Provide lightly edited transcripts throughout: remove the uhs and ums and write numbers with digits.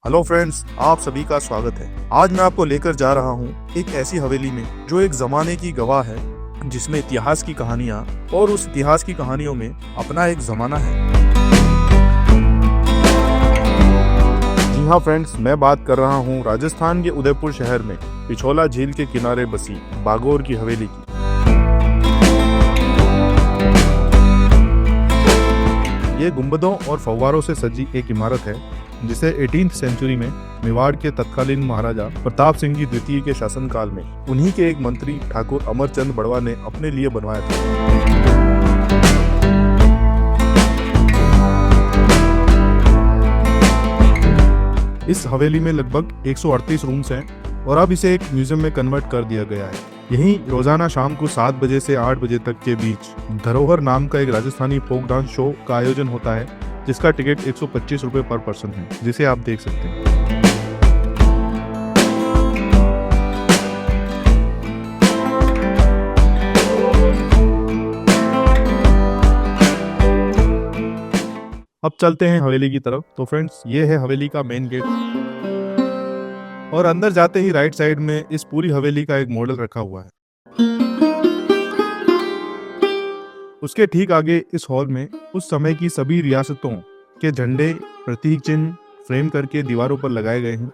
Hello friends, आप सभी का स्वागत है। आज मैं आपको लेकर जा रहा हूँ एक ऐसी हवेली में जो एक जमाने की गवाह है, जिसमें इतिहास की कहानियाँ और उस इतिहास की कहानियों में अपना एक जमाना है। जी हाँ फ्रेंड्स, मैं बात कर रहा हूँ राजस्थान के उदयपुर शहर में पिछोला झील के किनारे बसी बागोर की हवेली की। ये गुंबदों और फव्वारों से सजी एक इमारत है जिसे 18th सेंचुरी में मेवाड़ के तत्कालीन महाराजा प्रताप सिंह जी द्वितीय के शासनकाल में उन्हीं के एक मंत्री ठाकुर अमरचंद बड़वा ने अपने लिए बनवाया था। इस हवेली में लगभग 138 रूम्स हैं और अब इसे एक म्यूजियम में कन्वर्ट कर दिया गया है। यहीं रोजाना शाम को 7 बजे से 8 बजे तक के बीच धरोहर नाम का एक राजस्थानी फोक डांस शो का आयोजन होता है, जिसका टिकट 125 रुपए पर पर्सन है, जिसे आप देख सकते हैं। अब चलते हैं हवेली की तरफ। तो फ्रेंड्स, ये है हवेली का मेन गेट और अंदर जाते ही राइट साइड में इस पूरी हवेली का एक मॉडल रखा हुआ है। उसके ठीक आगे इस हॉल में उस समय की सभी रियासतों के झंडे प्रतीक चिन्ह फ्रेम करके दीवारों पर लगाए गए हैं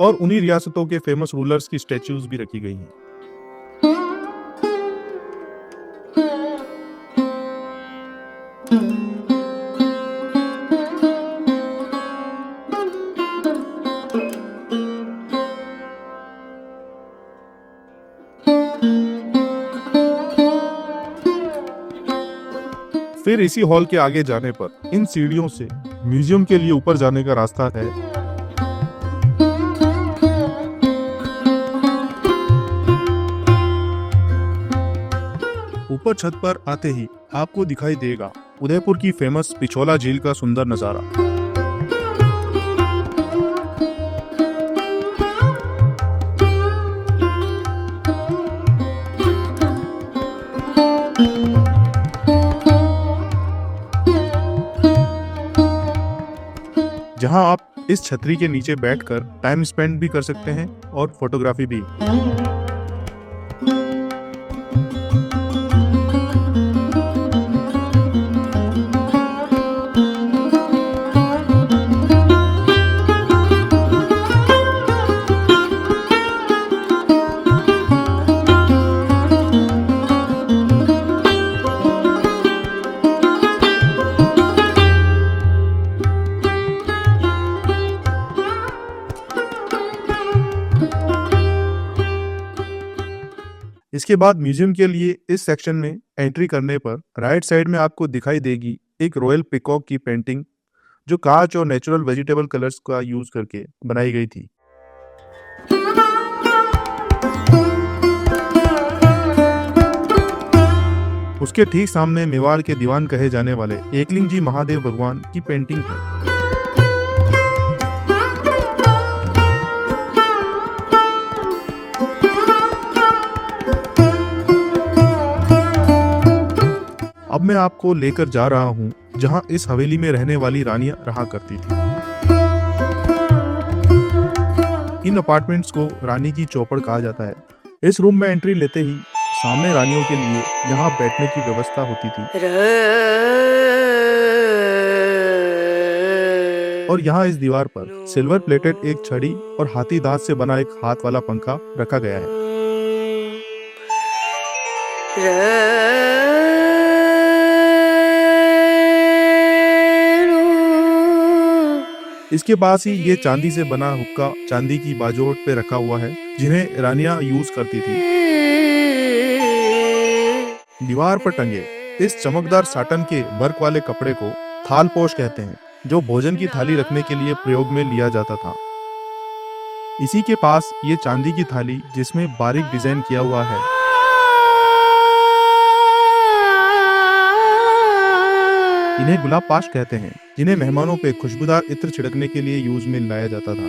और उन्हीं रियासतों के फेमस रूलर्स की स्टैच्यूज भी रखी गई हैं। फिर इसी हॉल के आगे जाने पर इन सीढ़ियों से म्यूजियम के लिए ऊपर जाने का रास्ता है। ऊपर छत पर आते ही आपको दिखाई देगा उदयपुर की फेमस पिछोला झील का सुंदर नजारा। जहां आप इस छतरी के नीचे बैठकर टाइम स्पेंड भी कर सकते हैं और फोटोग्राफी भी। इसके बाद म्यूजियम के लिए इस सेक्शन में एंट्री करने पर राइट साइड में आपको दिखाई देगी एक रॉयल पिकॉक की पेंटिंग, जो कांच और नेचुरल वेजिटेबल कलर्स का यूज करके बनाई गई थी। उसके ठीक सामने मेवाड़ के दीवान कहे जाने वाले एकलिंग जी महादेव भगवान की पेंटिंग है। अब मैं आपको लेकर जा रहा हूँ जहाँ इस हवेली में रहने वाली रानियां रहा करती थी। इन अपार्टमेंट्स को रानी की चौपड़ कहा जाता है। इस रूम में एंट्री लेते ही सामने रानियों के लिए यहाँ बैठने की व्यवस्था होती थी और यहाँ इस दीवार पर सिल्वर प्लेटेड एक छड़ी और हाथी दांत से बना एक हाथ वाला पंखा रखा गया है। इसके पास ही ये चांदी से बना हुक्का चांदी की बाजोट पे रखा हुआ है, जिन्हें रानियां यूज करती थी। दीवार पर टंगे इस चमकदार साटन के वर्क वाले कपड़े को थालपोश कहते हैं, जो भोजन की थाली रखने के लिए प्रयोग में लिया जाता था। इसी के पास ये चांदी की थाली जिसमें बारीक डिजाइन किया हुआ है, इन्हें गुलाब पाश कहते हैं, जिन्हें मेहमानों पे खुशबूदार इत्र छिड़कने के लिए यूज में लाया जाता था।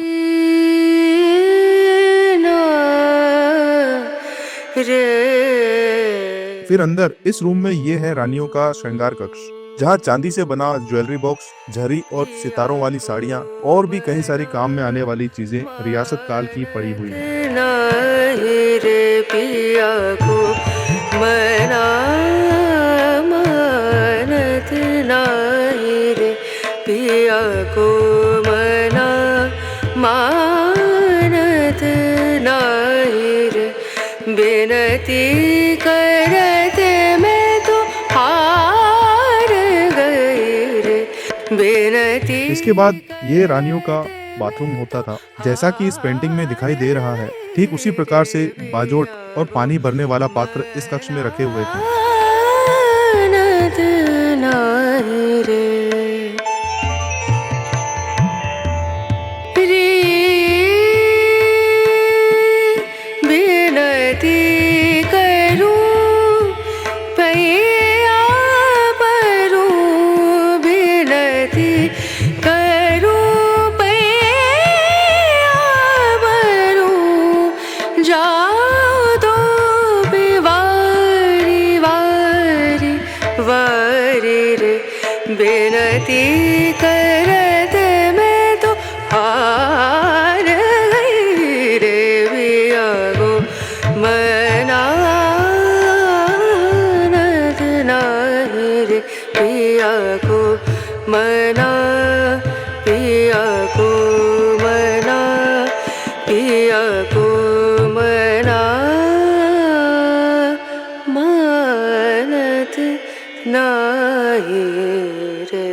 फिर अंदर इस रूम में ये है रानियों का श्रृंगार कक्ष। जहाँ चांदी से बना ज्वेलरी बॉक्स, झरी और सितारों वाली साड़ियाँ और भी कई सारी काम में आने वाली चीजें रियासत काल की पड़ी हुई हैं। नाही रे पिया को मना मानत नाही रे पिया को मना मानत नाही रे बिनती करत मैं तो हार गई रे बिनती। इसके बाद ये रानियों का बाथरूम होता था, जैसा कि इस पेंटिंग में दिखाई दे रहा है। ठीक उसी प्रकार से बाजोट और पानी भरने वाला पात्र इस कक्ष में रखे हुए थे। मानत नाही रे बिनती करूं पैया परूं बिनती करूं पैया परूं जाओ तो बिवारी वारी वारी रे बिनती करत मैं तो हार गई रे पिया को मना नाही रे पिया को मना पिया को मना पिया को मना मानत नाही रे।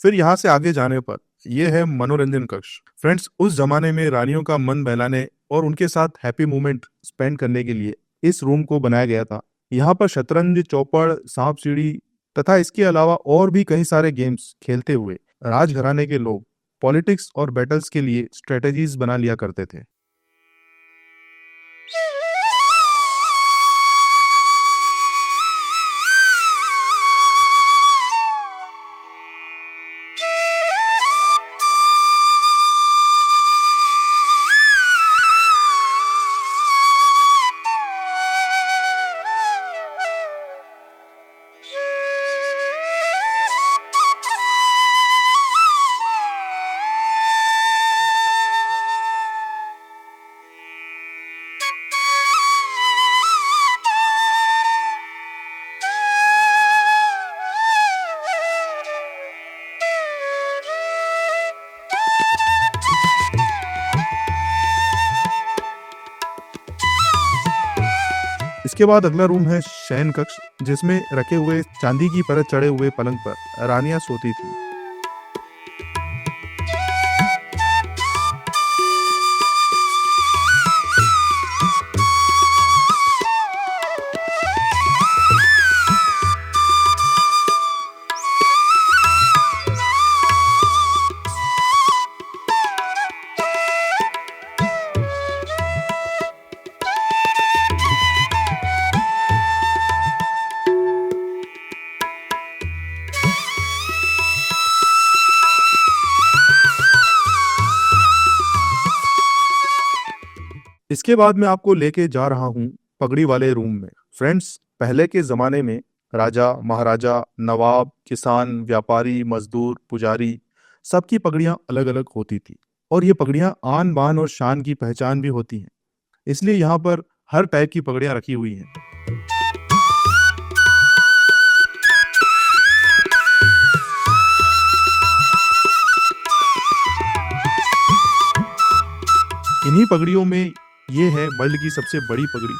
फिर यहाँ से आगे जाने पर यह है मनोरंजन कक्ष। फ्रेंड्स, उस जमाने में रानियों का मन बहलाने और उनके साथ हैप्पी मोमेंट स्पेंड करने के लिए इस रूम को बनाया गया था। यहाँ पर शतरंज, चौपड़, सांप सीढ़ी तथा इसके अलावा और भी कई सारे गेम्स खेलते हुए राजघराने के लोग पॉलिटिक्स और बैटल्स के लिए स्ट्रेटेजीज बना लिया करते थे। इसके बाद अगला रूम है शयन कक्ष, जिसमें रखे हुए चांदी की परत चढ़े हुए पलंग पर रानियां सोती थी। इसके बाद मैं आपको लेके जा रहा हूँ पगड़ी वाले रूम में। फ्रेंड्स, पहले के जमाने में राजा, महाराजा, नवाब, किसान, व्यापारी, मजदूर, पुजारी सबकी पगड़ियाँ अलग अलग होती थी और ये पगड़ियाँ आन बान और शान की पहचान भी होती हैं। इसलिए यहाँ पर हर टाइप की पगड़ियाँ रखी हुई हैं। इन्हीं पगड़ियों में ये है वर्ल्ड की सबसे बड़ी पगड़ी,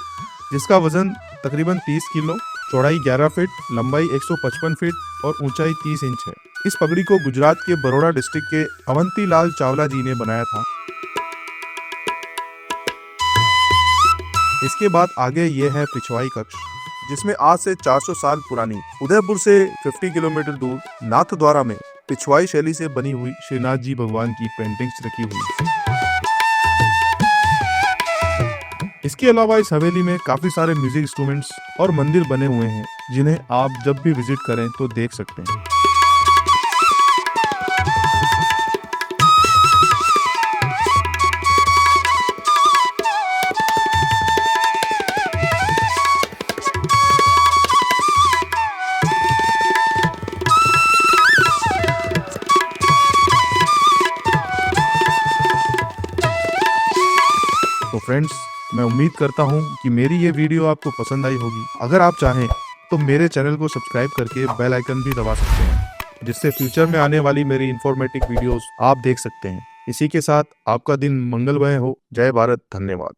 जिसका वजन तकरीबन 30 किलो, चौड़ाई 11 फीट, लंबाई 155 फीट और ऊंचाई 30 इंच है। इस पगड़ी को गुजरात के बरोड़ा डिस्ट्रिक्ट के अवंतीलाल चावला जी ने बनाया था। इसके बाद आगे ये है पिछवाई कक्ष, जिसमें आज से 400 साल पुरानी उदयपुर से 50 किलोमीटर दूर नाथद्वारा में पिछवाई शैली से बनी हुई श्रीनाथ जी भगवान की पेंटिंग्स रखी हुई है। इसके अलावा इस हवेली में काफी सारे म्यूजिक इंस्ट्रूमेंट्स और मंदिर बने हुए हैं, जिन्हें आप जब भी विजिट करें तो देख सकते हैं। फ्रेंड्स, मैं उम्मीद करता हूँ कि मेरी ये वीडियो आपको पसंद आई होगी। अगर आप चाहें तो मेरे चैनल को सब्सक्राइब करके बेल आइकन भी दबा सकते हैं, जिससे फ्यूचर में आने वाली मेरी इंफॉर्मेटिव वीडियोस आप देख सकते हैं। इसी के साथ आपका दिन मंगलमय हो। जय भारत, धन्यवाद।